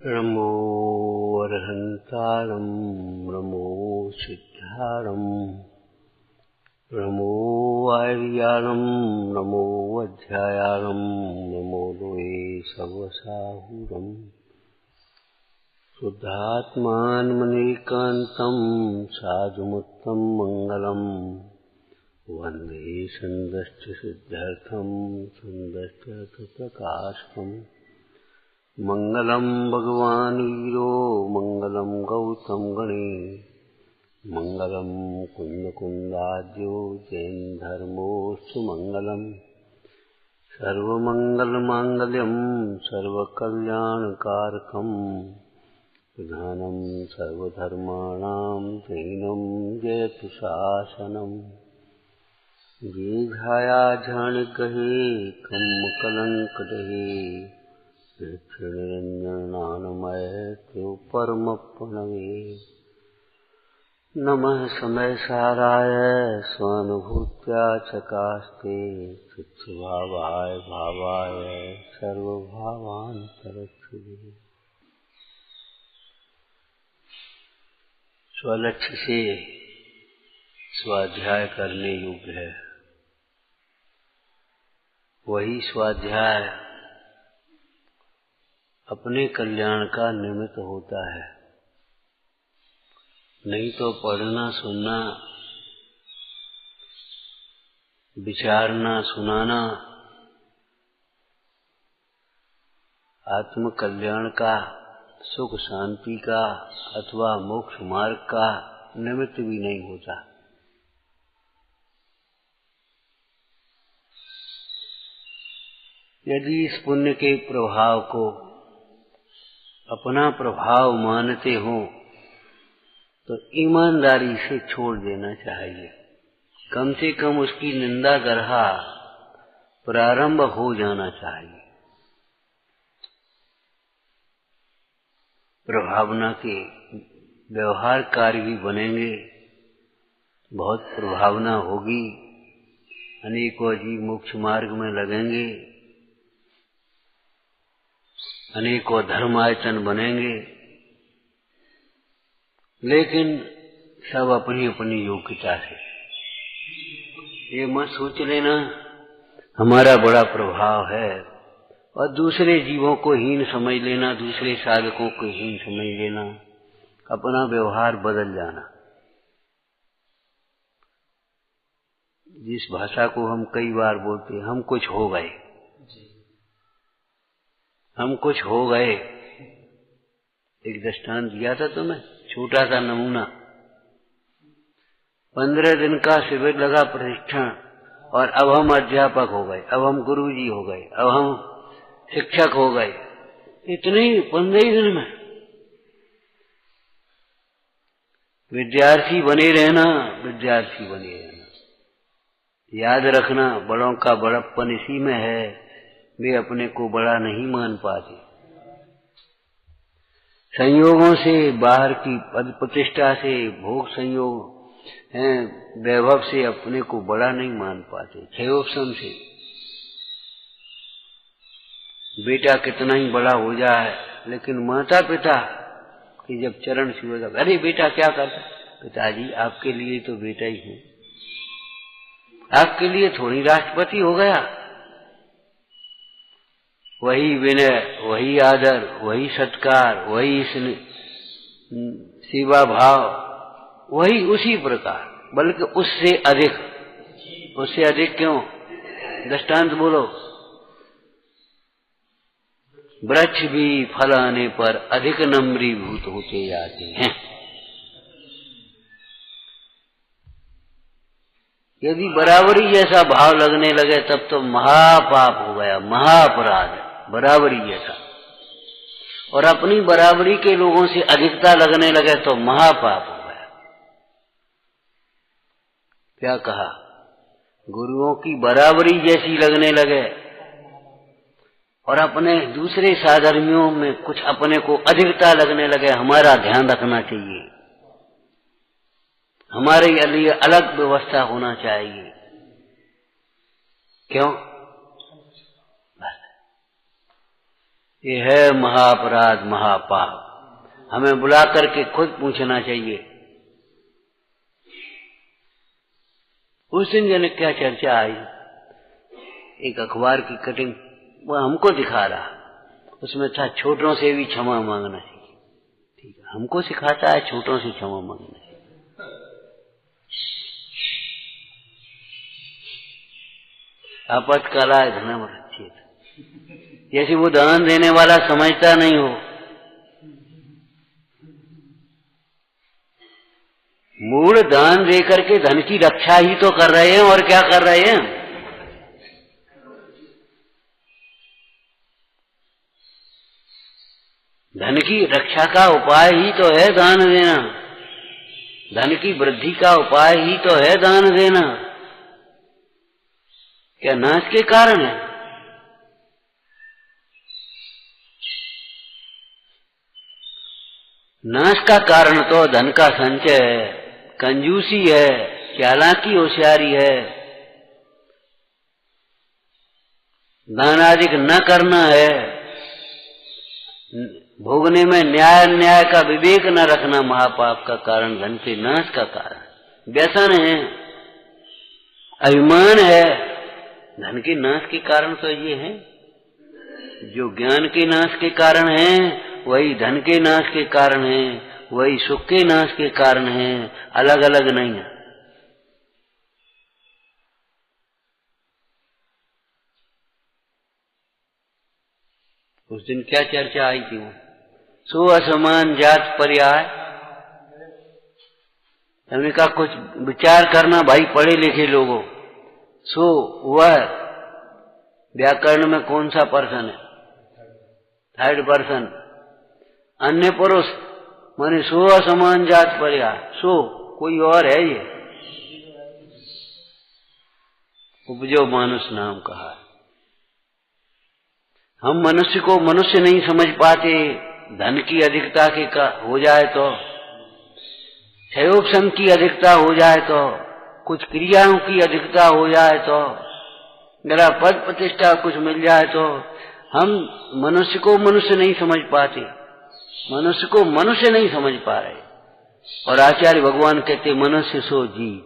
नमो अरहन्तारं नमो सिद्धारं नमो आर्याणं नमो अध्यायाणं नमो लोये सर्वसाहुरम् शुद्धात्मानमनेकान्तं साधुमुत्तं मङ्गलम् वन्दे सन्दष्टसिद्ध्यर्थं सन्दष्टप्रकाशकम् मङ्गलं भगवान् वीरो मङ्गलं गौतम गणे मङ्गलं कुन्दकुन्दाद्यो जैनधर्मोऽस्तु मङ्गलम् सर्वमङ्गलमाङ्गल्यं सर्वकल्याणकारकम् प्रधानं सर्वधर्माणां दैनं जयतु शासनम् दीर्घाया झणिकहे कम्मकलङ्कटहे निरञ्जनानमय त्यो परमप्रणवे नमः समयसाराय स्वानुभूत्या चकास्ते चित्तभावाय भावाय सर्वभावान्तरक्षुभे। स्वलक्ष्य से स्वाध्याय करने योग्य है वही स्वाध्याय अपने कल्याण का निमित्त होता है। नहीं तो पढ़ना सुनना विचारना सुनाना आत्म कल्याण का सुख शांति का अथवा मोक्ष मार्ग का निमित्त भी नहीं होता। यदि इस पुण्य के प्रभाव को अपना प्रभाव मानते हो तो ईमानदारी से छोड़ देना चाहिए। कम से कम उसकी निंदा गरहा प्रारंभ हो जाना चाहिए। प्रभावना के व्यवहार कार्य भी बनेंगे, बहुत प्रभावना होगी, अनेकों जीव मोक्ष मार्ग में लगेंगे, अनेकों धर्मायतन बनेंगे, लेकिन सब अपनी अपनी योग्यता से। ये मत सोच लेना हमारा बड़ा प्रभाव है और दूसरे जीवों को हीन समझ लेना, दूसरे साधकों को हीन समझ लेना, अपना व्यवहार बदल जाना। जिस भाषा को हम कई बार बोलते हैं, हम कुछ हो गए, हम कुछ हो गए। एक दृष्टांत दिया था तुम्हें, छोटा सा नमूना। 15 दिन का शिविर लगा प्रशिक्षण और अब हम अध्यापक हो गए, अब हम गुरुजी हो गए, अब हम शिक्षक हो गए। इतने ही 15 दिन में विद्यार्थी बने रहना, विद्यार्थी बने रहना। याद रखना बड़ों का बड़प्पन इसी में है, वे अपने को बड़ा नहीं मान पाते। संयोगों से, बाहर की पद प्रतिष्ठा से, भोग संयोग हैं, वैभव से अपने को बड़ा नहीं मान पाते। क्षयोपशम से बेटा कितना ही बड़ा हो जाए, लेकिन माता पिता की जब चरण छुएगा, अरे बेटा क्या करता? पिताजी आपके लिए तो बेटा ही हूं, आपके लिए थोड़ी राष्ट्रपति हो गया। वही विनय, वही आदर, वही सत्कार, वही सेवा भाव, वही उसी प्रकार, बल्कि उससे अधिक। उससे अधिक क्यों? दृष्टांत बोलो। वृक्ष भी फल आने पर अधिक नम्रीभूत होते जाते हैं। यदि बराबरी जैसा भाव लगने लगे तब तो महापाप हो गया, महाअपराध है। बराबरी जैसा, और अपनी बराबरी के लोगों से अधिकता लगने लगे तो महापाप हो गया। क्या कहा? गुरुओं की बराबरी जैसी लगने लगे और अपने दूसरे साधर्मियों में कुछ अपने को अधिकता लगने लगे। हमारा ध्यान रखना चाहिए, हमारे लिए अलग व्यवस्था होना चाहिए। क्यों? ये है महाअपराध, महापाप। हमें बुला करके खुद पूछना चाहिए। उस दिन जाने क्या चर्चा आई, एक अखबार की कटिंग वो हमको दिखा रहा, उसमें था छोटों से भी क्षमा मांगना चाहिए। ठीक है, हमको सिखाता है छोटों से क्षमा मांगना चाहिए। आपत्कालाय धनम रक्षेत, जैसे वो दान देने वाला समझता नहीं हो। मूढ़ दान दे करके धन की रक्षा ही तो कर रहे हैं, और क्या कर रहे हैं? धन की रक्षा का उपाय ही तो है दान देना, धन की वृद्धि का उपाय ही तो है दान देना। क्या नाश के कारण है? नाश का कारण तो धन का संचय है, कंजूसी है, चालाकी होशियारी है, दान आदि न करना है, भोगने में न्याय अन्याय का विवेक न रखना महापाप का कारण, धन के नाश का कारण। व्यसन है, अभिमान है, धन के नाश के कारण तो ये है। जो ज्ञान के नाश के कारण है वही धन के नाश के कारण है, वही सुख के नाश के कारण है, अलग अलग नहीं है। उस दिन क्या चर्चा आई थी? वो सो असमान जात पर्याय। हमने कहा कुछ विचार करना भाई पढ़े लिखे लोगों। सो वह व्याकरण में कौन सा पर्सन है? Third person. अन्य पुरुष माने सो असमान जात पर्याय, सो कोई और है। ये उपजो मानुष नाम कहा है। हम मनुष्य को मनुष्य नहीं समझ पाते। धन की अधिकता के हो जाए तो, क्षयोपशम की अधिकता हो जाए तो, कुछ क्रियाओं की अधिकता हो जाए तो, जरा पद प्रतिष्ठा कुछ मिल जाए तो हम मनुष्य को मनुष्य नहीं समझ पाते, मनुष्य को मनुष्य नहीं समझ पा रहे। और आचार्य भगवान कहते मनुष्य सो जीव,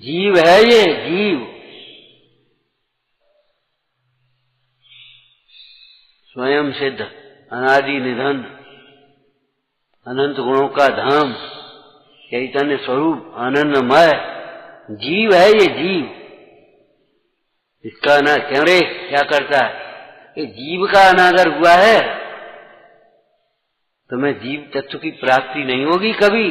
जीव है ये जीव, स्वयं सिद्ध अनादि निधन अनंत गुणों का धाम चैतन्य स्वरूप आनंदमय जीव है ये जीव। इसका ना क्यों रे क्या करता है? ये जीव का अनादर हुआ है, तुम्हें जीव तत्व की प्राप्ति नहीं होगी कभी।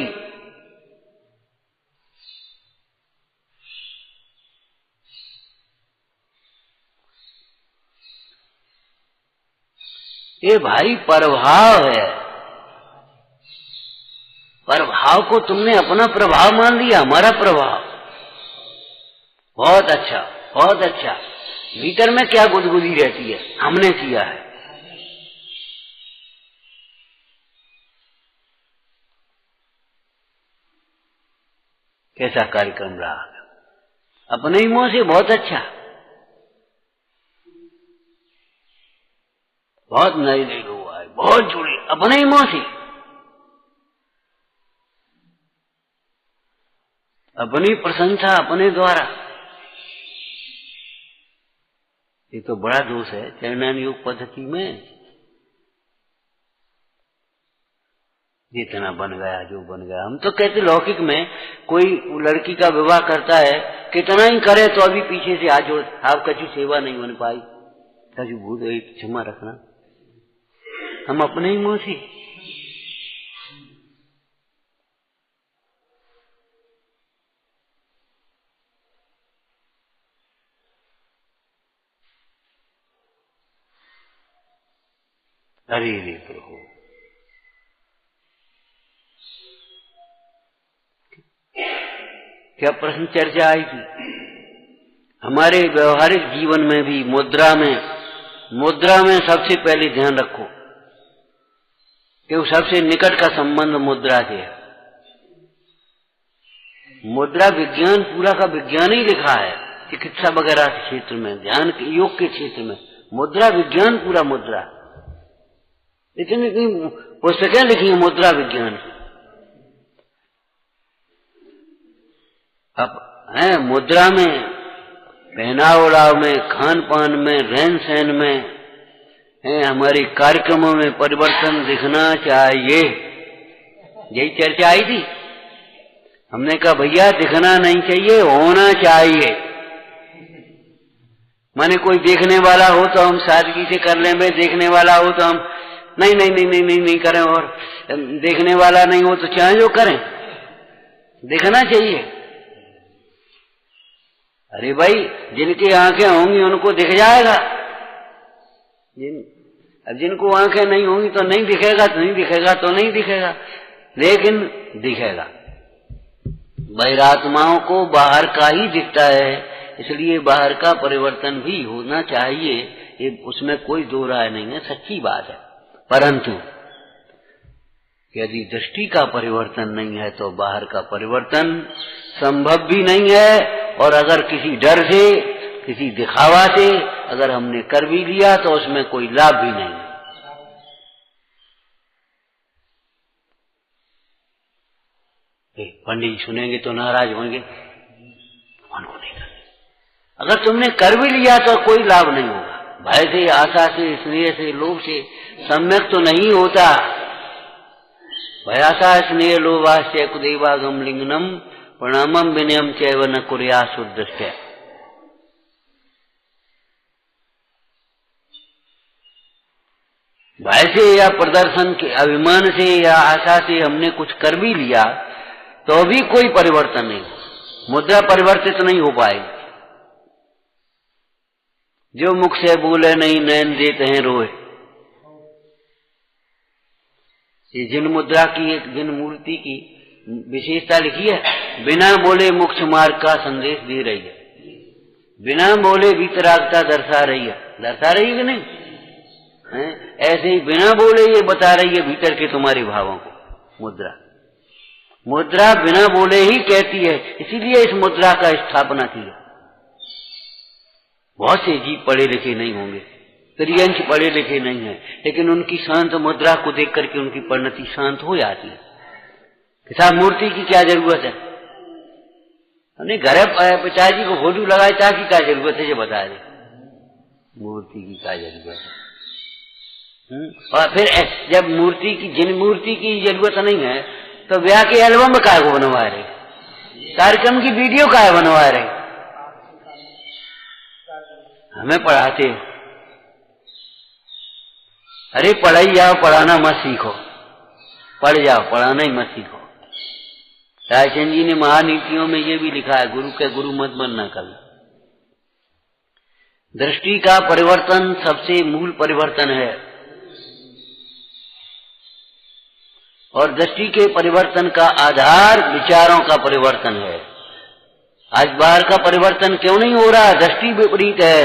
ये भाई प्रभाव है, प्रभाव को तुमने अपना प्रभाव मान लिया, हमारा प्रभाव। बहुत अच्छा, बहुत अच्छा। भीतर में क्या गुदगुदी रहती है? हमने किया है। कैसा कार्यक्रम रहा? अपने ही मुंह से बहुत अच्छा, बहुत नए नए लोग आए, बहुत जुड़े अपने ही मुंह से, अपनी प्रशंसा अपने द्वारा। ये तो बड़ा दोष है चैनान योग पद्धति में। जितना बन गया जो बन गया। हम तो कहते लौकिक में कोई लड़की का विवाह करता है, कितना ही करे तो अभी पीछे से हाथ जोड़, आप कछु सेवा नहीं बन पाई, कछु भूत क्षमा रखना। हम अपने ही मुंह से अरे रे प्रभु, क्या प्रश्न चर्चा आई थी? हमारे व्यवहारिक जीवन में भी मुद्रा में सबसे पहले ध्यान रखो कि वो सबसे निकट का संबंध मुद्रा से है। मुद्रा विज्ञान पूरा का विज्ञान ही लिखा है, चिकित्सा वगैरह के क्षेत्र में, ध्यान के योग के क्षेत्र में मुद्रा विज्ञान पूरा मुद्रा, इतनी पुस्तकें लिखी हैं मुद्रा विज्ञान। अब है मुद्रा में, पहनाव ओढ़ाव में, खान पान में, रहन सहन में, है हमारे कार्यक्रमों में परिवर्तन दिखना चाहिए। यही चर्चा आई थी। हमने कहा भैया दिखना नहीं चाहिए, होना चाहिए। माने कोई देखने वाला हो तो हम सादगी से कर लें, देखने वाला हो तो हम नहीं नहीं नहीं नहीं नहीं, नहीं करें, और देखने वाला नहीं हो तो चाहे जो करें, दिखना चाहिए। अरे भाई जिनकी आंखें होंगी उनको दिख जाएगा, जिनको आंखें नहीं होंगी तो नहीं दिखेगा, तो नहीं दिखेगा तो नहीं दिखेगा, लेकिन दिखेगा। बहिरात्माओं को बाहर का ही दिखता है, इसलिए बाहर का परिवर्तन भी होना चाहिए, ये उसमें कोई दो राय नहीं है, सच्ची बात है। परंतु यदि दृष्टि का परिवर्तन नहीं है तो बाहर का परिवर्तन संभव भी नहीं है। और अगर किसी डर से, किसी दिखावा से अगर हमने कर भी लिया तो उसमें कोई लाभ भी नहीं है। पंडित सुनेंगे तो नाराज होंगे, उनको नहीं करना। अगर तुमने कर भी लिया तो कोई लाभ नहीं होगा। भय से, आशा से, स्नेह से, लोभ से सम्यक तो नहीं होता। भयाशा स्नेह लोभाश्च कुदैवागम लिंगनम प्रणामम विनयम चैव न कुर्या शुद्धस्य। भय से या प्रदर्शन के अभिमान से या आशा से हमने कुछ कर भी लिया तो भी कोई परिवर्तन नहीं, मुद्रा परिवर्तित नहीं हो पाएगी। जो मुख से बोले नहीं नयन देते हैं रोए। ये जिन मुद्रा की, एक जिन मूर्ति की विशेषता लिखी है, बिना बोले मोक्ष मार्ग का संदेश दे रही है, बिना बोले वितरागता दर्शा रही है। दर्शा रही है कि नहीं है? ऐसे ही बिना बोले ये बता रही है भीतर के तुम्हारे भावों को। मुद्रा बिना बोले ही कहती है, इसीलिए इस मुद्रा का स्थापना की है। बहुत से जीव पढ़े लिखे नहीं होंगे, त्रियंश पढ़े लिखे नहीं है, लेकिन उनकी शांत मुद्रा को देख करके उनकी परिणति शांत हो जाती है। कि साहब मूर्ति की क्या जरूरत है? हमने घर पिताजी को फोटो लगाए ताकि क्या जरूरत है, ये बता दे। मूर्ति की क्या जरूरत है? और फिर जब मूर्ति की, जिन मूर्ति की जरूरत नहीं है तो ब्याह के एल्बम काय को बनवा रहे, कार्यक्रम की वीडियो काय बनवा रहे? हमें पढ़ाते हो, अरे पढ़ाई जाओ, पढ़ाना मत सीखो। पढ़ जाओ, पढ़ाना ही मत सीखो। रायचंद जी ने महानीतियों में ये भी लिखा है, गुरु के गुरु मत बनना कभी। दृष्टि का परिवर्तन सबसे मूल परिवर्तन है, और दृष्टि के परिवर्तन का आधार विचारों का परिवर्तन है। आज बाहर का परिवर्तन क्यों नहीं हो रहा? दृष्टि विपरीत है,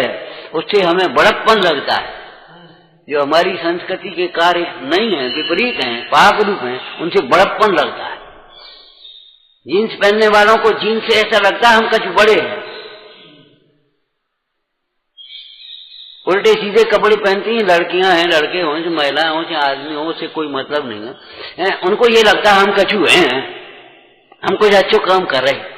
उससे हमें बड़प्पन लगता है। जो हमारी संस्कृति के कार्य नहीं है, विपरीत हैं, पाप रूप हैं, उनसे बड़प्पन लगता है। जीन्स पहनने वालों को जीन्स से ऐसा लगता है हम कुछ बड़े हैं। उल्टे सीधे कपड़े पहनती हैं लड़कियां हैं, लड़के हों, चाहे महिलाएं हों, चाहे आदमी हो, उससे कोई मतलब नहीं है। उनको ये लगता है हम कछु हैं, हम कुछ अच्छे काम कर रहे हैं।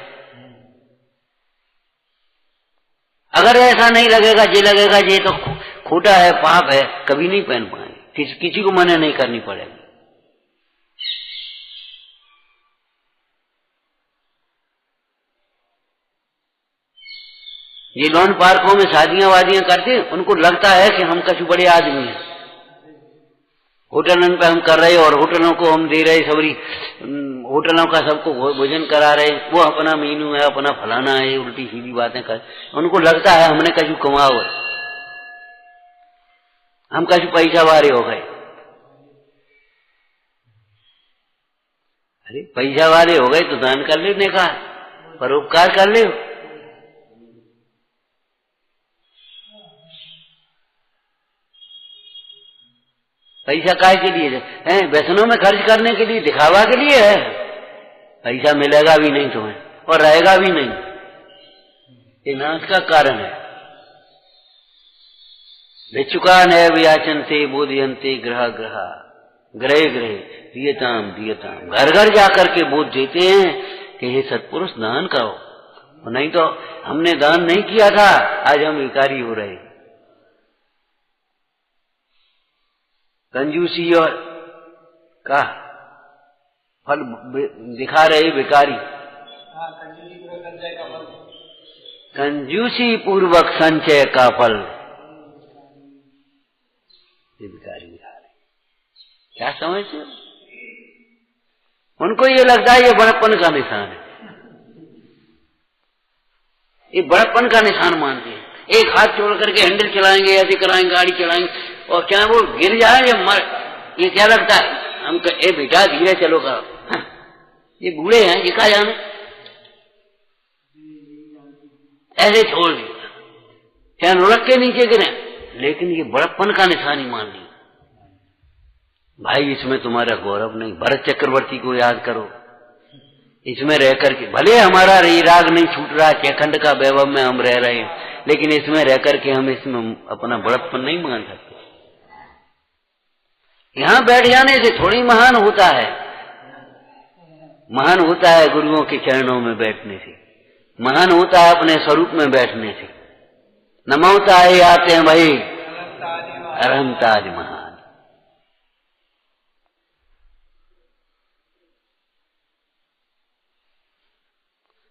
अगर ऐसा नहीं लगेगा, ये लगेगा ये तो खोटा है, पाप है, कभी नहीं पहन पाएंगे। किसी को मना नहीं करनी पड़ेगी। ये लॉन पार्कों में शादियां वादियां करते, उनको लगता है कि हम कुछ बड़े आदमी हैं। होटलों पे हम कर रहे और होटलों को हम दे रहे, सबरी होटलों का सबको भोजन करा रहे, वो अपना मेनू है, अपना फलाना है, उल्टी सीधी बातें कर। उनको लगता है हमने कछु कमाओ है, हम कछु पैसा वाले हो गए। अरे पैसा वाले हो गए तो दान कर लेने का, परोपकार कर ले। पैसा काहे के लिए है? व्यसनों में खर्च करने के लिए, दिखावा के लिए है। पैसा मिलेगा भी नहीं तुम्हें और रहेगा भी नहीं, ये नाश का कारण है। भिक्षुका न व्याचनते बोधयन्ते ग्रह ग्रहा ग्रहे ग्रहे दियताम दियताम। घर घर जाकर के बोध देते हैं कि हे सत्पुरुष दान करो, नहीं तो हमने दान नहीं किया था, आज हम भिखारी हो रहे। कंजूसी और का फल दिखा रहे भिखारी। कंजूसी पूर्वक संचय का फल ये भिखारी दिखा रहे। क्या समझते हो? उनको ये लगता है ये बड़प्पन का निशान है, ये बड़प्पन का निशान मानते हैं। एक हाथ छोड़ करके हैंडल चलाएंगे, ऐसे कराएंगे, गाड़ी चलाएंगे, और क्या वो गिर जाए ये मर, ये क्या लगता है हमको, ए बेटा धीरे चलो करो। ये बूढ़े हैं, ये क्या जाने, ऐसे छोड़ दिया, क्या लुढ़क के नीचे गिरे, लेकिन ये बड़प्पन का निशान ही मान लिया। भाई इसमें तुम्हारा गौरव नहीं। भरत चक्रवर्ती को याद करो, इसमें रह करके भले हमारा राग नहीं छूट रहा, चेखंड का वैभव में हम रह रहे हैं, लेकिन इसमें रह करके हम इसमें अपना बड़प्पन नहीं मान सकते। यहां बैठ जाने से थोड़ी महान होता है, महान होता है गुरुओं के चरणों में बैठने से, महान होता है अपने स्वरूप में बैठने से। नमोता है आते हैं भाई अरहमताज महान।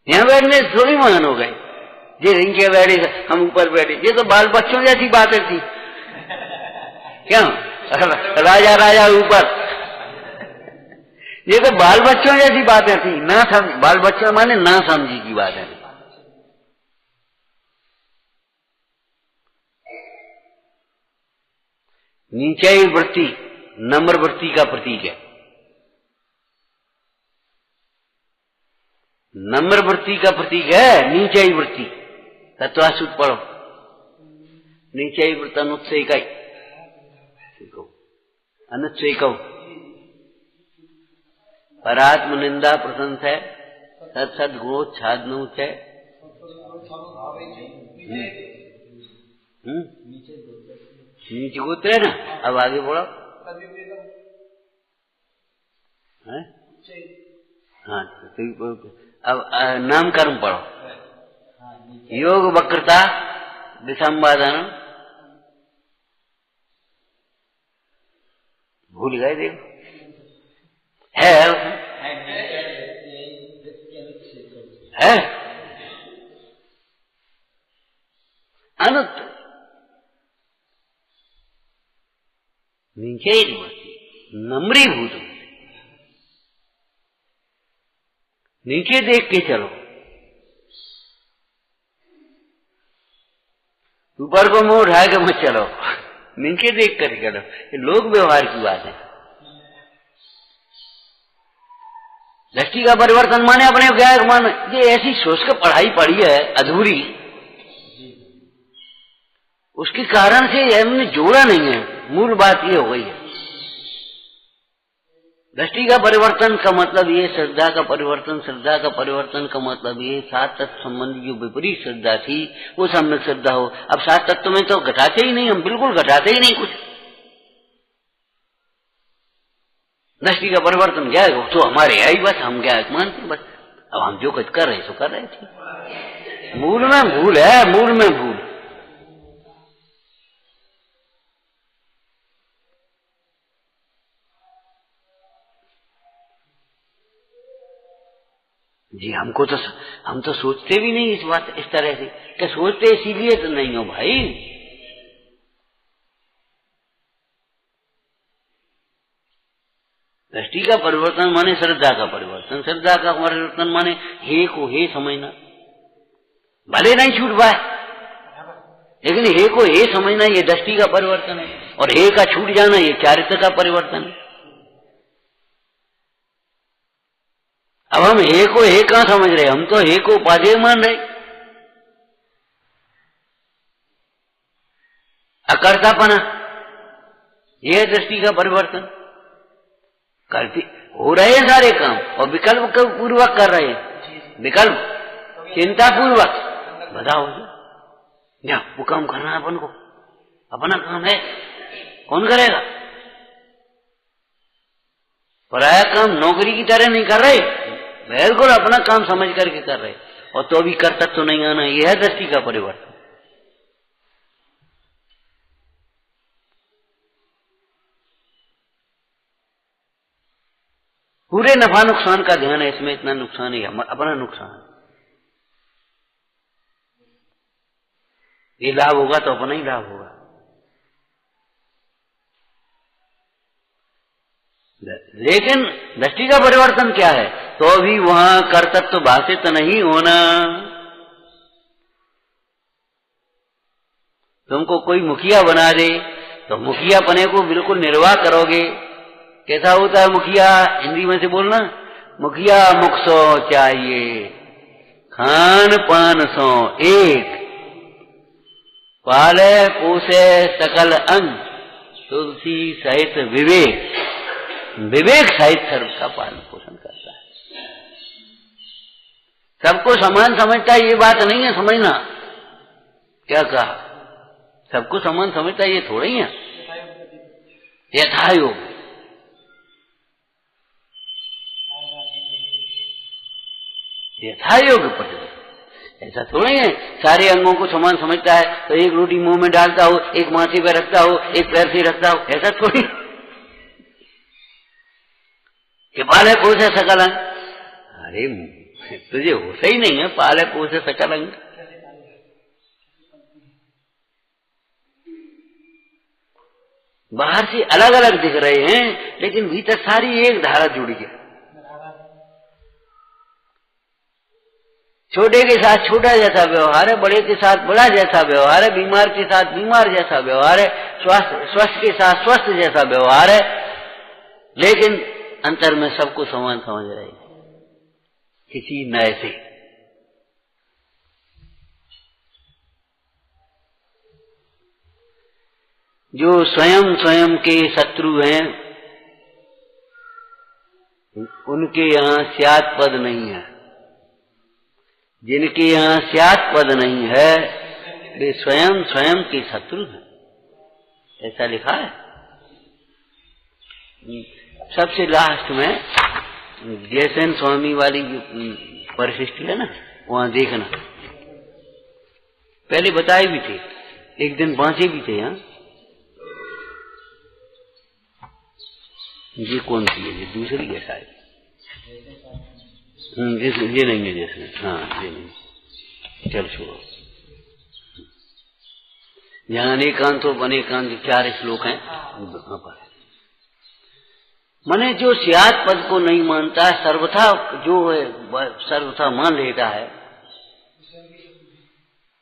यहां बैठने से थोड़ी महान हो गए, ये रिंके बैठे हम ऊपर बैठे, ये तो बाल बच्चों जैसी बातें थी। क्यों राजा राजा ऊपर, ये तो बाल बच्चों जैसी बातें थी। ना समझ, बाल बच्चों माने ना समझी की बातें थी। नीचाई वृत्ति नम्र वृत्ति का प्रतीक है। नम्र वृत्ति का प्रतीक है नीचाई वृत्ति। तत्वासुत पढ़ो, नीचाई वृत्त अनुत्सेक अनुच्छेक परात्म निंदा प्रशंस है सत सद गुणोच्छादन है। नीचे गोत्र है ना। अब आगे बढ़ो। हाँ अब नाम कर्म पढ़ो। योग वक्रता विसंवादन, भूल गए देखो है अनुत नीचे नम्री भूत, नीचे देख के चलो, ऊपर को मुंह उठा के मत चलो, नीचे देख कर चलो। ये लोक व्यवहार की बात है। दृष्टि का परिवर्तन माने अपने ज्ञान मान, ये ऐसी सोच कर पढ़ाई पढ़ी है अधूरी, उसके कारण से हमने जोड़ा नहीं है। मूल बात ये हो गई है। दृष्टि का परिवर्तन का मतलब ये, श्रद्धा का परिवर्तन, श्रद्धा का परिवर्तन का मतलब ये, सात तत्व संबंधी जो विपरीत श्रद्धा थी वो सम्यक श्रद्धा हो। अब सात तत्व में तो घटाते ही नहीं, हम बिल्कुल घटाते ही नहीं कुछ। दृष्टि का परिवर्तन क्या है, तो हमारे है ही बस, हम क्या है मानते बस। अब हम जो कुछ कर रहे सो कर रहे थे। मूल में भूल है, मूल में भूल। जी हमको तो, हम तो सोचते भी नहीं इस बात इस तरह से। क्या सोचते इसीलिए तो नहीं हो भाई। दृष्टि का परिवर्तन माने श्रद्धा का परिवर्तन, श्रद्धा का परिवर्तन माने हे को हे समझना। भले नहीं छूट पाए, लेकिन हे को हे समझना ये दृष्टि का परिवर्तन है, और हे का छूट जाना ये चारित्र का परिवर्तन है। अब हम हे को हे कहां समझ रहे, हम तो हे को उपाधेय मान रहे। अकर्तापना यह है दृष्टि का परिवर्तन। करते हो रहे हैं सारे काम और विकल्प पूर्वक कर रहे हैं, विकल्प चिंता पूर्वक। बताओ क्या वो काम करना है अपन को, अपना काम है, कौन करेगा? पराया काम नौकरी की तरह नहीं कर रहे, बिल्कुल अपना काम समझ करके कर रहे, और तो भी कर्तव्य तो नहीं आना। यह है दृष्टि का परिवर्तन। पूरे नफा नुकसान का ध्यान है इसमें, इतना नुकसान ही है, अपना नुकसान। ये लाभ होगा तो अपना ही लाभ होगा। लेकिन दृष्टि का परिवर्तन क्या है? तो भी वहां कर्तव्य भाषित नहीं होना। तुमको कोई मुखिया बना दे तो मुखिया पने को बिल्कुल निर्वाह करोगे। कैसा होता है मुखिया? हिंदी में से बोलना, मुखिया मुख सो चाहिए, खान पान सो एक, पाले पोसे सकल अंग, तुलसी सहित विवेक। विवेक सहित सर्व का पालन पोषण करता है। सबको समान समझता है, ये बात नहीं है समझना। क्या कहा? सबको समान समझता है, ये थोड़ा ही है। यथायोग, यथायोग पठित, ऐसा थोड़ा ही है सारे अंगों को समान समझता है तो एक रोटी मुंह में डालता हो, एक माथे पे रखता हो, एक पैर से रखता हो, ऐसा थोड़ी कि पाले पोसे सकल अंग। अरे तुझे होता ही नहीं है पाले पोसे सकल अंग। बाहर से अलग अलग दिख रहे हैं लेकिन भीतर सारी एक धारा जुड़ी है। छोटे के साथ छोटा जैसा व्यवहार है, बड़े के साथ बड़ा जैसा व्यवहार है, बीमार के साथ बीमार जैसा व्यवहार है, स्वस्थ के साथ स्वस्थ जैसा व्यवहार है, लेकिन अंतर में सबको समान समझ रहे हैं किसी नए से। जो स्वयं स्वयं के शत्रु हैं उनके यहाँ स्यात् पद नहीं है, जिनके यहाँ स्यात् पद नहीं है वे स्वयं स्वयं के शत्रु हैं, ऐसा लिखा है। सबसे लास्ट में जयसेन स्वामी वाली जो परिशिष्टि है ना, वहां देखना, पहले बताए भी थे, एक दिन बांचे भी थे। यहाँ ये कौन सी है? ये दूसरी है शायद। ये नहीं है जैसे, हाँ ये नहीं, चल छोड़ो। यहाँ अनेकांत तो अनेकांत 4 श्लोक हैं। माने जो स्यात् पद को नहीं मानता है, सर्वथा जो है सर्वथा मान लेता है,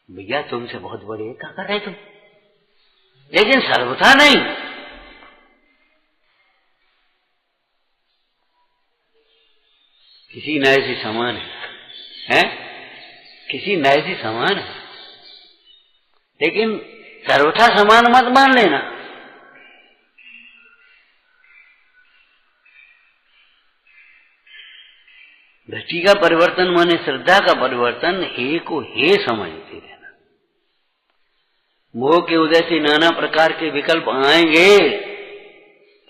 भैया तुमसे बहुत बड़े क्या कर रहे तुम, लेकिन सर्वथा नहीं। किसी नए से समान है, किसी नए से समान है, लेकिन सर्वथा समान मत मान लेना। दृष्टि का परिवर्तन माने श्रद्धा का परिवर्तन, हे को हे समझते रहना। मोह के उदय से नाना प्रकार के विकल्प आएंगे,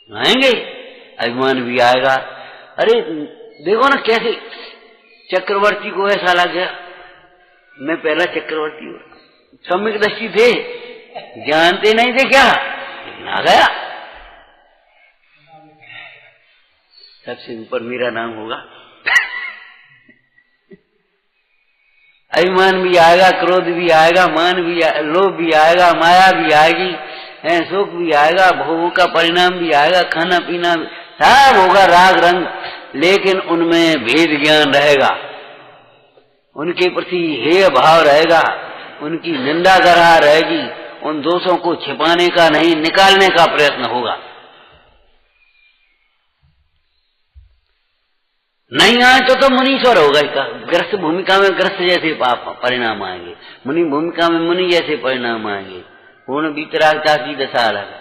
आएंगे, अभिमान भी आएगा। अरे देखो ना कैसे चक्रवर्ती को ऐसा लग गया मैं पहला चक्रवर्ती हूं, सम्यक दृष्टि थे, जानते नहीं थे क्या, लेकिन आ गया, सबसे ऊपर मेरा नाम होगा। अभिमान भी आएगा, क्रोध भी आएगा, मान भी, लोभ भी आएगा, माया भी आएगी, सुख भी आएगा, भोगों का परिणाम भी आएगा, खाना पीना सब होगा, राग रंग, लेकिन उनमें भेद ज्ञान रहेगा, उनके प्रति हेय भाव रहेगा, उनकी निंदा गरहा रहेगी, उन दोषों को छिपाने का नहीं निकालने का प्रयत्न होगा। नहीं आए तो मुनीश्वर होगा, इसका ग्रस्त भूमिका में ग्रस्त जैसे पाप परिणाम आएंगे, मुनि भूमिका में मुनि जैसे परिणाम आएंगे। पूर्ण वितरागता की दशा अलग है।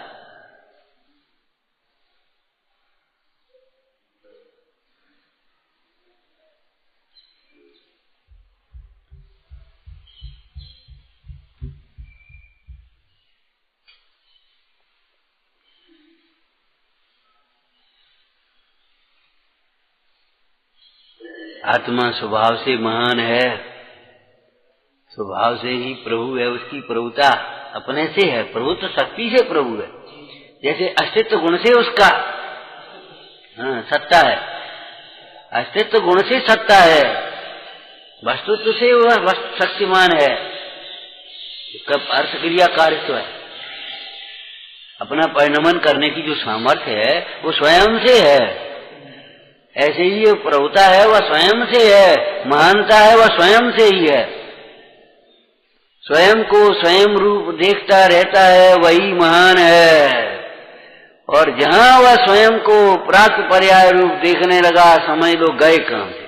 आत्मा स्वभाव से महान है, स्वभाव से ही प्रभु है, उसकी प्रभुता अपने से है, प्रभु तो शक्ति से प्रभु है। जैसे अस्तित्व गुण से उसका सत्ता है, अस्तित्व गुण से सत्ता है, वस्तुत्व से वह शक्तिमान है। कब अर्थ क्रिया कारित्व है, अपना परिणमन करने की जो सामर्थ्य है वो स्वयं से है। ऐसे ही ये प्रभुता है वह स्वयं से है, महानता है वह स्वयं से ही है। स्वयं को स्वयं रूप देखता रहता है वही महान है। और जहां वह स्वयं को प्राप्त पर्याय रूप देखने लगा, समझ लो गए काम से।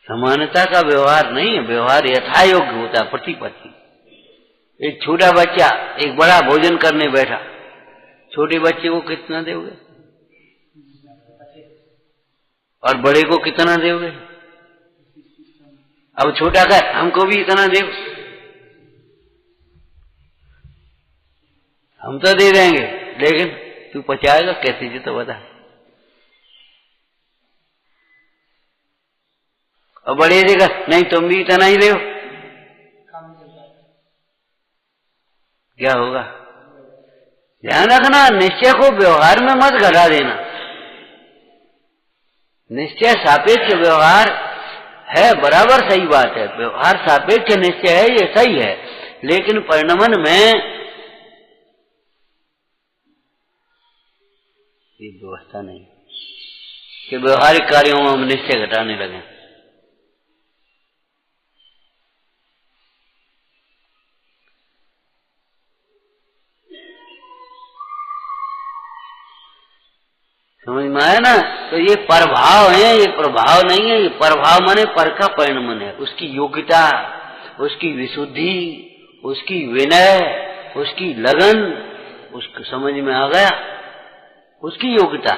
समानता का व्यवहार नहीं है, व्यवहार यथा योग्य होता है, प्रतिपत्ति। एक छोटा बच्चा एक बड़ा भोजन करने बैठा, छोटे बच्चे को कितना दोगे और बड़े को कितना दोगे? अब छोटा का हमको भी इतना दे, हम तो दे देंगे, लेकिन तू पचाएगा कैसे जी? तो बता। और बड़े देगा नहीं तुम भी इतना ही दो, क्या होगा? ध्यान रखना, निश्चय को व्यवहार में मत घटा देना। निश्चय सापेक्ष व्यवहार है, बराबर सही बात है, व्यवहार सापेक्ष निश्चय है, ये सही है। लेकिन परिणमन में ये व्यवस्था नहीं कि व्यवहारिक कार्यों में हम निश्चय घटाने लगे। समझ में आया ना? तो ये प्रभाव है, ये प्रभाव नहीं है। ये प्रभाव माने पर का परिणमन है, उसकी योग्यता, उसकी विशुद्धि, उसकी विनय, उसकी लगन, उसको समझ में आ गया, उसकी योग्यता।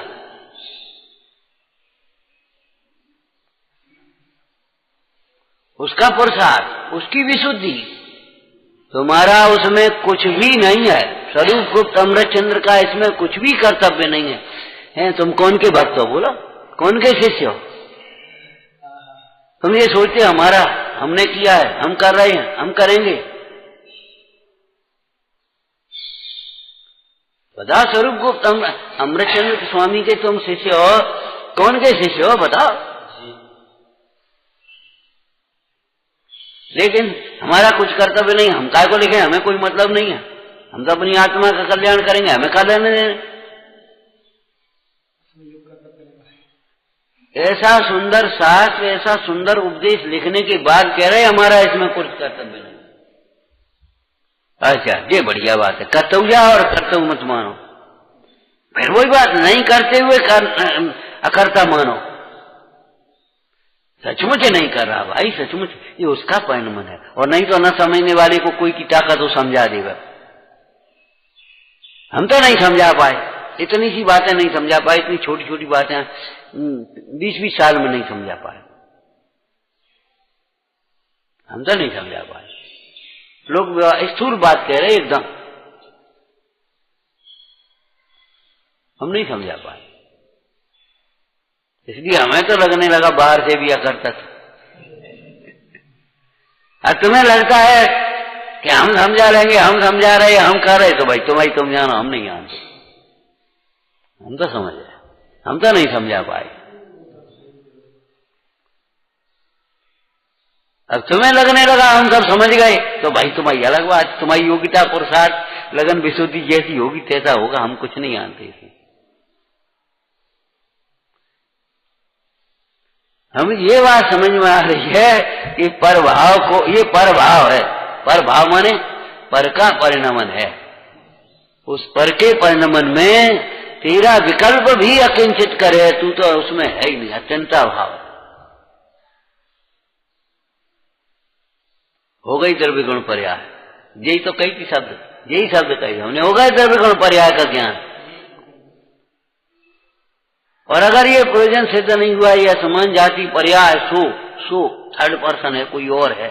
उसका पुरुषार्थ, उसकी विशुद्धि। तुम्हारा उसमें कुछ भी नहीं है। स्वरूप गुप्त अमृतचंद्र का इसमें कुछ भी कर्तव्य नहीं है। तुम कौन के भक्त हो? बोलो, कौन के शिष्य हो? तुम ये सोचते हमारा, हमने किया है, हम कर रहे हैं, हम करेंगे। बता, स्वरूप गुप्त अमृतचंद्र स्वामी के तुम शिष्य हो, कौन के शिष्य हो बताओ? लेकिन हमारा कुछ कर्तव्य नहीं, हम काय को लिखे, हमें कोई मतलब नहीं है, हम तो अपनी आत्मा का कल्याण करेंगे, हमें कर लेने दें। ऐसा सुंदर शास्त्र, ऐसा सुंदर उपदेश लिखने के बाद कह रहे हमारा इसमें कुछ कर्तव्य नहीं। अच्छा, ये बढ़िया बात है, कर्तव्य और कर्तव्य मत मानो। फिर वही बात, नहीं करते हुए अकर्ता मानो। सचमुच नहीं कर रहा भाई, सचमुच ये उसका परिणमन है। और नहीं तो न समझने वाले को कोई की ताकत तो समझा देगा। हम तो नहीं समझा पाए, इतनी सी बातें नहीं समझा पाए, इतनी छोटी छोटी बातें 20-20 साल में नहीं समझा पाए, हम तो नहीं समझा पाए। लोग स्थूल बात कह रहे एकदम, हम नहीं समझा पाए। इसलिए हमें तो लगने लगा बाहर से भी अकर्ता था। अब तुम्हें लगता है कि हम समझा लेंगे, हम समझा रहे, हम कर रहे, तो भाई तुम जानो, हम नहीं जानते। हम तो समझ रहे, हम तो नहीं समझा पाए। अब तुम्हें लगने लगा हम सब समझ गए, तो भाई तुम्हारी अलग बात, तुम्हारी योग्यता, पुरुषार्थ, लगन, विशुद्धि जैसी होगी तैसा होगा, हम कुछ नहीं जानते इसमें। हम ये बात समझ में आ रही है कि परभाव को, ये परभाव है। परभाव माने पर का परिणमन है। उस पर के परिणमन में तेरा विकल्प भी अकिंचित करे, तू तो उसमें है ही नहीं, अत्यंता भाव हो गई। द्रव्यगुण पर्याय, यही तो कही थी शब्द, यही शब्द कही हमने, हो गए द्रव्यगुण पर्याय का ज्ञान। और अगर ये प्रयोजन सिद्ध नहीं हुआ, ये असमान जाति पर्याय सो थर्ड पर्सन है, कोई और है,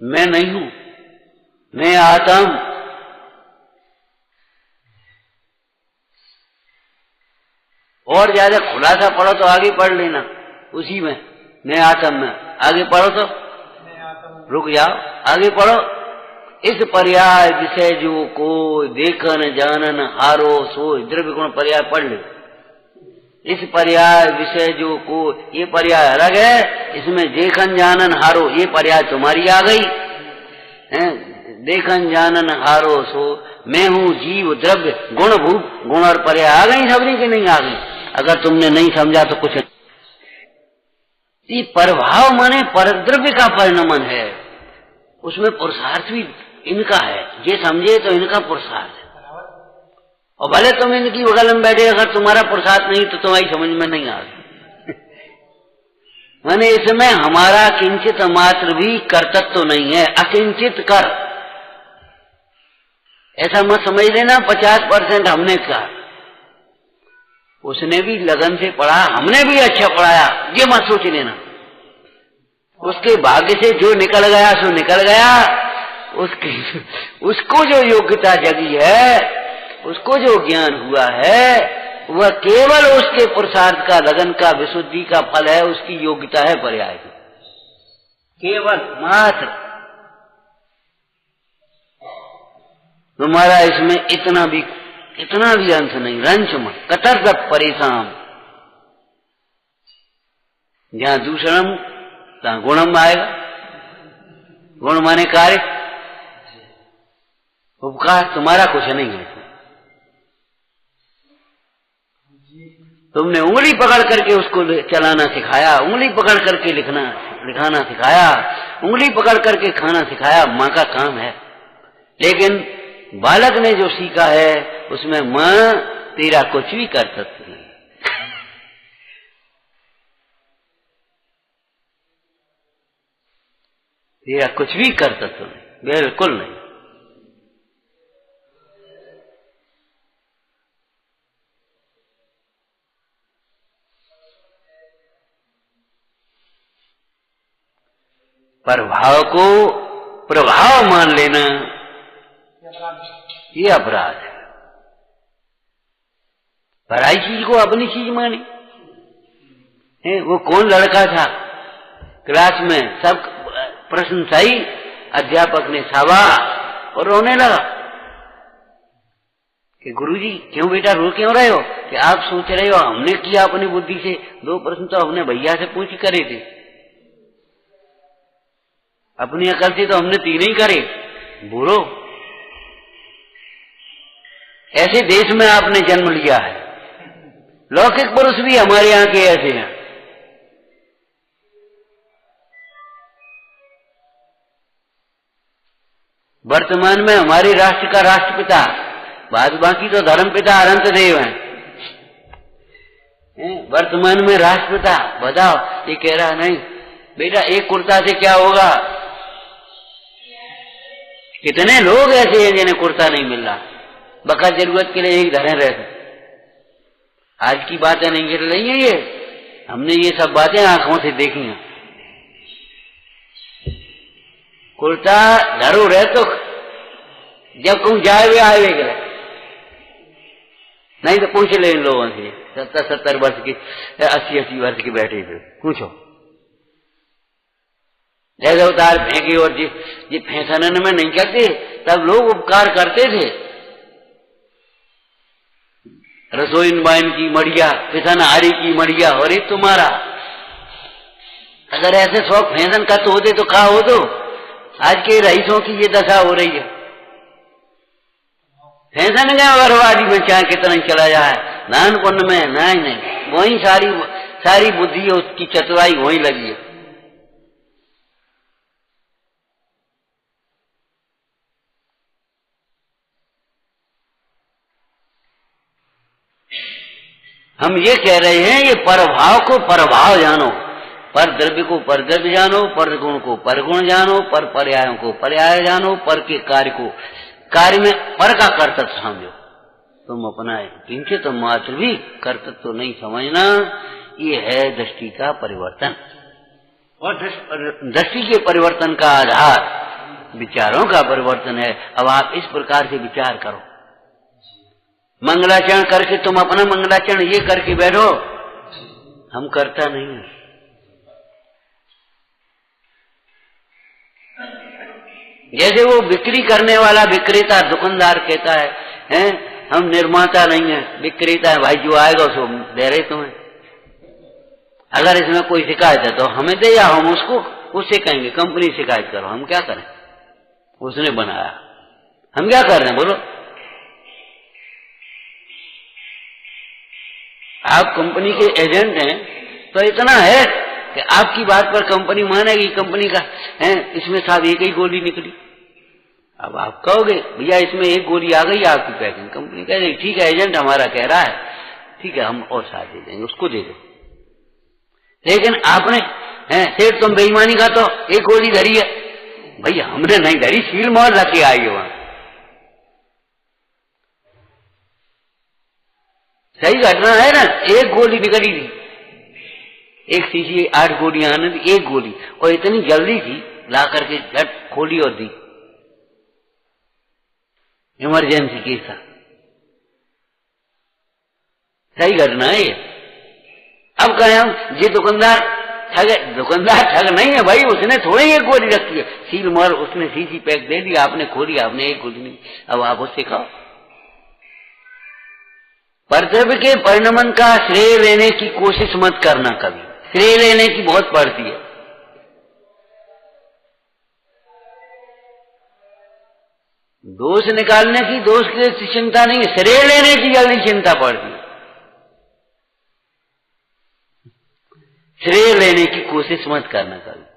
मैं नहीं हूं, मैं आत्म। और ज्यादा खुलासा पढ़ो तो आगे पढ़ लेना उसी में, मैं आत्म में। आगे पढ़ो तो रुक जाओ, आगे पढ़ो। इस पर्याय विषय जो को देखन जानन हारो सो, द्रव्य गुण पर्याय पढ़ लो। इस पर्याय विषय जो को, ये पर्याय अलग है, इसमें देखन जानन हारो ये पर्याय तुम्हारी आ गई है। देखन जानन हारो सो, मैं हूं जीव द्रव्य गुण भूत, गुण और पर्याय आ गई सबनी की नहीं आ गई? अगर तुमने नहीं समझा तो कुछ। ये प्रभाव माने पर द्रव्य का परिणमन है, उसमें पुरुषार्थ भी इनका है। ये समझे तो इनका पुरुषार्थ है, और भले तुम इनकी बगल में बैठे, अगर तुम्हारा पुरुषार्थ नहीं तो तुम्हारी समझ में नहीं आ गई। माने इसमें हमारा किंचित मात्र भी कर्तव्य तो नहीं है, अकिंचित कर। ऐसा मत समझ लेना 50% हमने कहा, उसने भी लगन से पढ़ा, हमने भी अच्छा पढ़ाया, ये मत सोच लेना। उसके भाग्य से जो निकल गया सो निकल गया, उसको जो योग्यता जगी है, उसको जो ज्ञान हुआ है, वह केवल उसके पुरुषार्थ का, लगन का, विशुद्धि का फल है, उसकी योग्यता है पर्याय की, केवल मात्र। तुम्हारा इसमें इतना भी अंश नहीं, रंच मत कतर तक परेशान। जहां दूसरम तहां गुणम आएगा। गुण माने कार्य, उपकार तुम्हारा कुछ नहीं है। तुमने उंगली पकड़ करके उसको चलाना सिखाया, उंगली पकड़ करके लिखाना सिखाया, उंगली पकड़ करके खाना सिखाया, माँ का काम है। लेकिन बालक ने जो सीखा है उसमें माँ तेरा कुछ भी कर सकती है। तेरा कुछ भी कर सकते नहीं, बिल्कुल नहीं। प्रभाव को प्रभाव मान लेना ये अपराध है। पराई चीज को अपनी चीज माने। वो कौन लड़का था क्लास में, सब प्रशंसाई, अध्यापक ने शाबा और रोने लगा कि गुरुजी क्यों बेटा रो क्यों रहे हो? कि आप सोच रहे हो हमने किया अपनी बुद्धि से, 2 प्रश्न तो हमने भैया से पूछ करे थे, अपनी अकल से तो हमने 3 ही करे। बुरो, ऐसे देश में आपने जन्म लिया है। लौकिक पुरुष भी हमारे यहाँ के ऐसे हैं। वर्तमान में हमारे राष्ट्र का राष्ट्रपिता, बाद बाकी तो धर्मपिता अनंत देव हैं। वर्तमान में राष्ट्रपिता, बताओ, ये कह रहा नहीं बेटा एक कुर्ता से क्या होगा। कितने लोग ऐसे हैं जिन्हें कुर्ता नहीं मिल रहा, बका जरूरत के लिए एक धरे रहते। आज की बातें नहीं गिर रही है ये, हमने ये सब बातें आंखों से देखी हैं। कुर्ता धरो रहे तो जब कहूं जाए वे आए वे करे, नहीं तो पूछ ले इन लोगों से, 70-70 वर्ष की, 80-80 वर्ष की बैठे थे, पूछो। जैसे उतार फेंके और जी फैंसाने में नहीं करते, तब लोग उपकार करते थे। रसोई बाइन की मड़िया, किसान हारी की मड़िया, और एक तुम्हारा। अगर ऐसे शौक फैंसन का तो होते तो कहा हो दो। आज के रईसों की ये दशा हो रही है। फैंसन गया बर्बादी में, चाहे कितना ही चला जाए, दान पुण्य में नहीं, वही सारी बुद्धि है, उसकी चतुराई वही लगी है। हम ये कह रहे हैं, ये परभाव को परभाव जानो, पर द्रव्य को पर द्रव्य जानो, पर गुण को पर गुण जानो, पर पर्यायों को पर्याय जानो, पर के कार्य को कार्य में पर का कर्तव्य समझो। तुम अपना किंचित मात्र भी कर्तव्य तो नहीं समझना। ये है दृष्टि का परिवर्तन, और दृष्टि के परिवर्तन का आधार विचारों का परिवर्तन है। अब आप इस प्रकार से विचार करो, मंगलाचरण करके तुम अपना मंगलाचरण ये करके बैठो, हम करता नहीं है। जैसे वो बिक्री करने वाला विक्रेता दुकानदार कहता है, हम निर्माता नहीं है, विक्रेता है, भाई जो आएगा उसको दे रहे तुम्हें। अगर इसमें कोई शिकायत है तो हमें दे, या हम उससे कहेंगे कंपनी शिकायत करो। हम क्या करें, उसने बनाया, हम क्या कर रहे हैं बोलो। आप कंपनी के एजेंट हैं तो इतना है कि आपकी बात पर कंपनी मानेगी। कंपनी का है इसमें साहब एक ही गोली निकली, अब आप कहोगे भैया इसमें एक गोली आ गई आपकी पैकिंग, कंपनी कह देगी ठीक है एजेंट हमारा कह रहा है, ठीक है हम और साथ दे देंगे, उसको दे दो। लेकिन आपने सेठ तुम बेईमानी का तो एक गोली धरी है, भैया हमने नहीं धरी, सील मोहर रखे आई है वहां। सही घटना है ना, एक गोली निकली थी, एक शीशी 8 गोलियां आने थी, एक गोली, और इतनी जल्दी थी ला करके झट खोली और दी। इमरजेंसी केस था, सही घटना है ये। अब कहें हम ये दुकानदार ठग नहीं है भाई, उसने थोड़ी एक गोली रखी है, सील मोहर उसने शीशी पैक दे दी, आपने खोली, आपने एक गोली नहीं, अब आप उससे खाओ। कर्तव्य के परिणमन का श्रेय लेने की कोशिश मत करना कभी, श्रेय लेने की बहुत पड़ती है। दोष निकालने की, दोष की चिंता नहीं है, श्रेय लेने की जल्दी चिंता पड़ती है। श्रेय लेने की कोशिश मत करना कभी।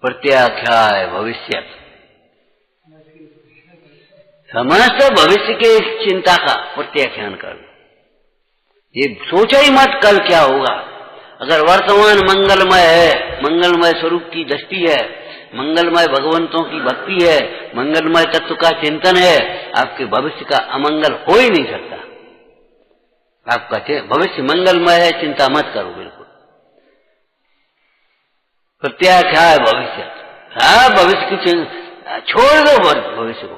प्रत्याख्याय भविष्य, समस्त भविष्य के चिंता का प्रत्याख्यान कर, ये सोचो ही मत कल क्या होगा। अगर वर्तमान मंगलमय है, मंगलमय स्वरूप की दृष्टि है, मंगलमय भगवंतों की भक्ति है, मंगलमय तत्व का चिंतन है, आपके भविष्य का अमंगल हो ही नहीं सकता। आपका भविष्य मंगलमय है, चिंता मत करो बिल्कुल। प्रत्याख्याय भविष्य, हाँ भविष्य की चिंता छोड़ दो, भविष्य को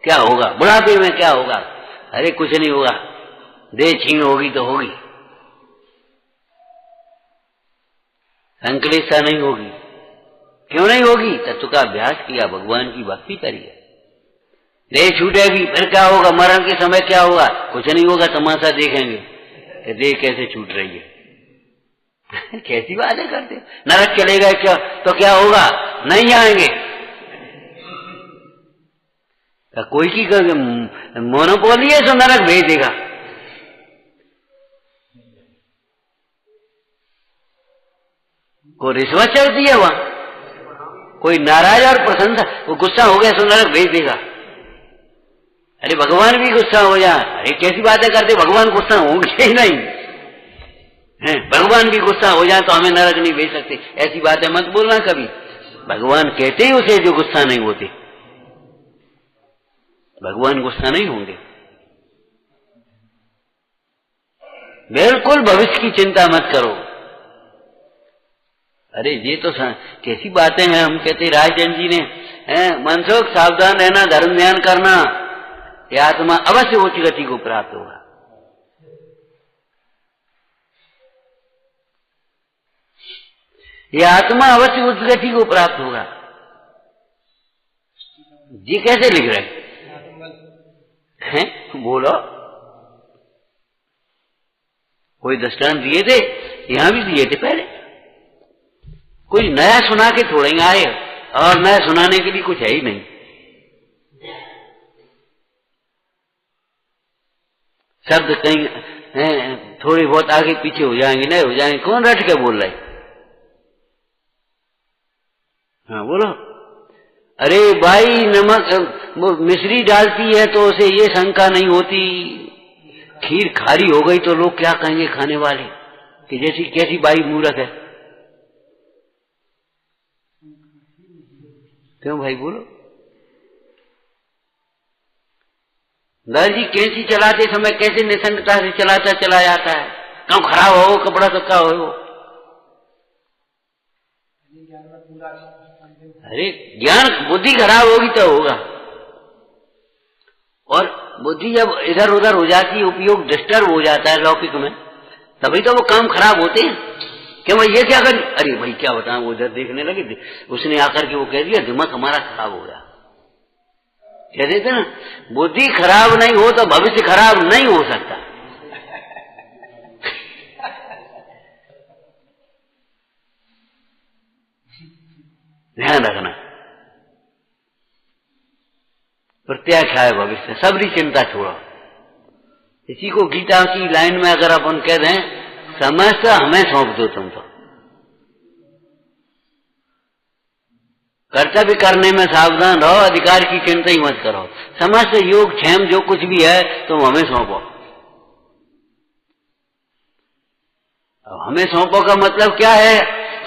क्या होगा, बुढ़ापे में क्या होगा, अरे कुछ नहीं होगा, देह छीन होगी तो होगी, संकलेशा नहीं होगी। क्यों नहीं होगी, तत्व का अभ्यास किया, भगवान की भक्ति करिए। देह छूटेगी फिर क्या होगा, मरण के समय क्या होगा, कुछ नहीं होगा, तमाशा देखेंगे कि देह कैसे छूट रही है। कैसी बातें करते, नरक चलेगा क्या तो क्या होगा, नहीं जाएंगे। तो कोई की मोनोपोली है तो नरक भेज देगा। कोई रिश्वत चलती है वहां, कोई नाराज और प्रसन्न, वो गुस्सा हो गया तो नरक भेज देगा। अरे भगवान भी गुस्सा हो जाए, अरे कैसी बातें करते, भगवान गुस्सा होंगे ही नहीं है, भगवान भी गुस्सा हो जाए तो हमें नरक नहीं भेज सकते, ऐसी बातें मत बोलना कभी। भगवान कहते ही उसे जो गुस्सा नहीं होते, भगवान गुस्सा नहीं होंगे। बिल्कुल भविष्य की चिंता मत करो। अरे ये तो कैसी बातें हैं, हम कहते राजन जी ने मनसुख सावधान रहना, धर्म ध्यान करना, ये आत्मा अवश्य उच्च गति को प्राप्त होगा। ये आत्मा अवश्य उच्च गति को प्राप्त होगा। जी कैसे लिख रहे हैं, बोलो। कोई दृष्टांत दिए थे, यहां भी दिए थे पहले। कोई नया सुना के थोड़े ही आए, और नया सुनाने के लिए कुछ है ही नहीं। शब्द कहीं थोड़ी बहुत आगे पीछे हो जाएंगे, नहीं हो जाएंगे, कौन रट के बोल रहे। हाँ बोलो। अरे भाई नमक मिश्री डालती है तो उसे ये शंका नहीं होती, खीर खारी हो गई तो लोग क्या कहेंगे खाने वाले कि जैसी कैसी बाई मूर्ख है। क्यों भाई बोलो? दादाजी कैंची चलाते समय कैसे निसंगता से चलाता चला जाता है, कब खराब हो कपड़ा तो क्या हो। अरे ज्ञान बुद्धि खराब होगी तो होगा, और बुद्धि जब इधर उधर हो जाती है, उपयोग डिस्टर्ब हो जाता है लौकिक में, तभी तो वो काम खराब होते हैं। क्यों भाई ये क्या कर, अरे भाई क्या बताऊं, वो इधर देखने लगे, उसने आकर के वो कह दिया दिमाग हमारा खराब हो गया। कह देते ना, बुद्धि खराब नहीं हो तो भविष्य खराब नहीं हो सकता। ध्यान रखना, प्रत्याख्या है भविष्य, सबरी चिंता छोड़ो। इसी को गीता की लाइन में अगर अपन कह दें, समस्त हमें सौंप दो, तुम तो कर्तव्य करने में सावधान रहो, अधिकार की चिंता ही मत करो, समस्त योग क्षेम जो कुछ भी है तुम हमें सौंपो। अब हमें सौंपो का मतलब क्या है?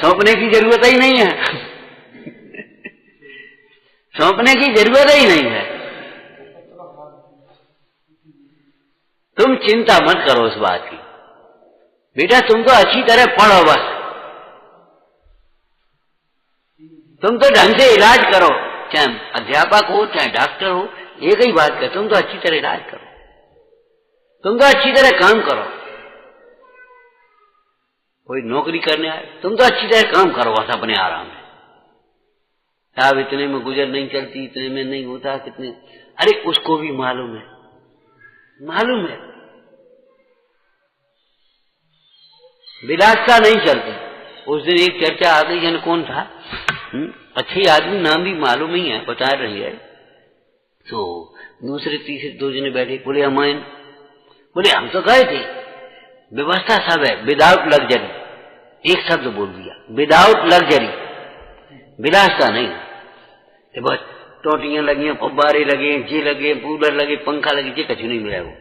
सौंपने की जरूरत ही नहीं है। सौंपने की जरूरत ही नहीं है। तुम चिंता मत करो उस बात की, बेटा तुम तो अच्छी तरह पढ़ो, बस तुम तो ढंग से इलाज करो, चाहे अध्यापक हो चाहे डॉक्टर हो, एक ही बात कर, तुम तो अच्छी तरह इलाज करो, तुम तो अच्छी तरह काम करो। कोई नौकरी करने आए, तुम तो अच्छी तरह काम करो बस अपने आराम में। साहब इतने में गुजर नहीं चलती, इतने में नहीं होता, कितने, अरे उसको भी मालूम है, मालूम है विलासता नहीं चलती। उस दिन एक चर्चा आ गई, जन कौन था, अच्छे आदमी, नाम भी मालूम ही है, बता रही है, तो दूसरे तीसरे दो जने बैठे, बोले अमायन, बोले हम तो गए थे, व्यवस्था सब है, विदाउट लग्जरी, एक शब्द बोल दिया, विदाउट लग्जरी, विलासता नहीं। तो बस टोटियां लगी, फब्बारे लगे, जे लगे, कूलर लगे, पंखा लगे, जे कछु नहीं मिला वो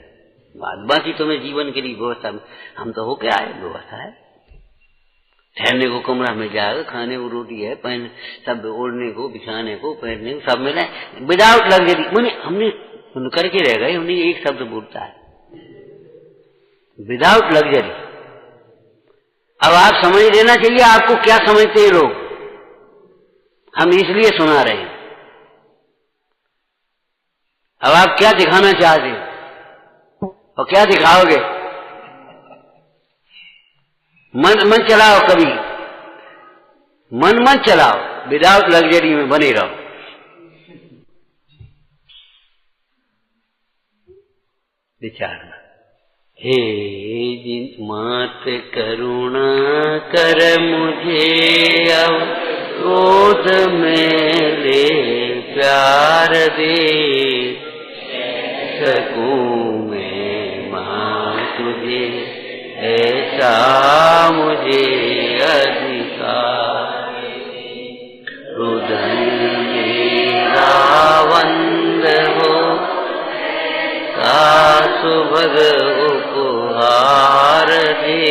बाकी तुम्हें जीवन के लिए व्यवस्था में, हम तो होके आए, व्यवस्था है, ठहरने को कमरा मिल जाएगा, खाने को रोटी है, पहन सब, ओढ़ने को, बिछाने को, पहनने को सब मिला है, विदाउट लग्जरी। मैंने हमने सुन करके रह गए, हमने एक शब्द बोलता है, विदाउट लग्जरी। अब आप समझ लेना चाहिए आपको क्या समझते हैं लोग, हम इसलिए सुना रहे हैं। अब आप क्या दिखाना चाहते हैं और क्या दिखाओगे? मन मत चलाओ, कभी मन मत चलाओ, विदाउट लग्जरी में बने रहो। विचारना, हे जिन मात करुणा कर मुझे, अब गोद में ले प्यार दे, सकूं मैं मां तुझे, ऐसा मुझे अधिकार, रुदन मेरा वंद हो, का सुभग उपहार दे,